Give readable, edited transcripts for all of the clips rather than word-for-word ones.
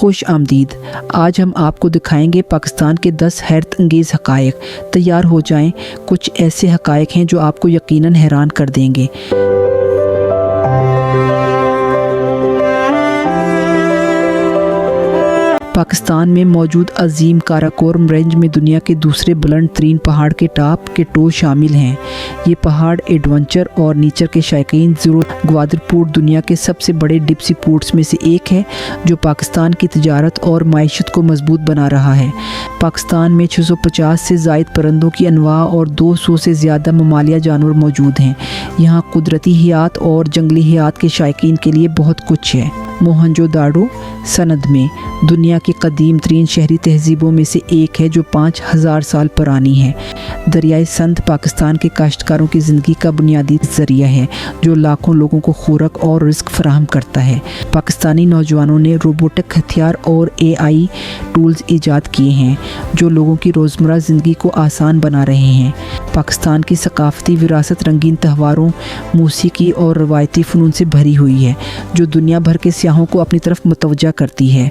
खुश आमदीद। आज हम आपको दिखाएंगे पाकिस्तान के 10 हैरत अंगेज़ हक़ाइक़। तैयार हो जाएं, कुछ ऐसे हक़ाइक़ हैं जो आपको यकीनन हैरान कर देंगे। पाकिस्तान में मौजूद अजीम काराकोरम रेंज में दुनिया के दूसरे बुलंद तरीन पहाड़ के टॉप के टो शामिल हैं। ये पहाड़ एडवेंचर और नेचर के शौकीन ज़रूर। ग्वादरपुर दुनिया के सबसे बड़े डिप्सी पोर्ट्स में से एक है जो पाकिस्तान की तिजारत और माइशत को मजबूत बना रहा है। पाकिस्तान में 650 से ज़ायद परंदों की अनवा और 200 से ज़्यादा ममालिया जानवर मौजूद हैं। यहाँ कुदरती हयात और जंगली हयात के शौकीन के लिए बहुत कुछ है। मोहनजोदाड़ो सनद में दुनिया की कदीम तरीन शहरी तहजीबों में से एक है जो 5000 साल पुरानी है। दरियाई संध पाकिस्तान के काश्तकारों की ज़िंदगी का बुनियादी ज़रिया है जो लाखों लोगों को खुराक और रिस्क फराहम करता है। पाकिस्तानी नौजवानों ने रोबोटिक हथियार और AI टूल्स ईजाद किए हैं जो लोगों की रोज़मर्रा ज़िंदगी को आसान बना रहे हैं। पाकिस्तान की सकाफ़ती विरासत रंगीन त्योहारों, मौसीकी और रवायती फ़नून से भरी हुई है जो दुनिया भर के सियाहों को अपनी तरफ मुतवज्जा करती है।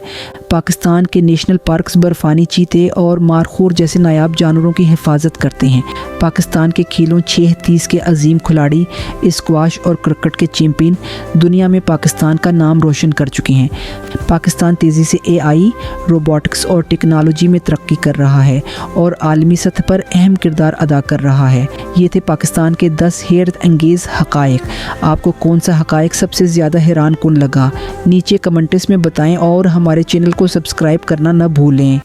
पाकिस्तान के नेशनल पार्क्स बर्फानी चीते और मारखोर जैसे नायाब जानवरों की हिफाजत करते हैं। पाकिस्तान के खेलों 6:30 के अजीम खिलाड़ी, स्क्वाश और क्रिकेट के चैंपियन दुनिया में पाकिस्तान का नाम रोशन कर चुके हैं। पाकिस्तान तेज़ी से AI, रोबोटिक्स और टेक्नोलॉजी में तरक्की कर रहा है और आलमी सतह पर अहम किरदार अदा कर रहा है। ये थे पाकिस्तान के 10 हैरत अंगेज़ हक़ाइक़। आपको कौन सा हक़ाइक़ सबसे ज़्यादा हैरान कुन लगा? नीचे कमेंट्स में बताएं और हमारे चैनल को सब्सक्राइब करना न भूलें।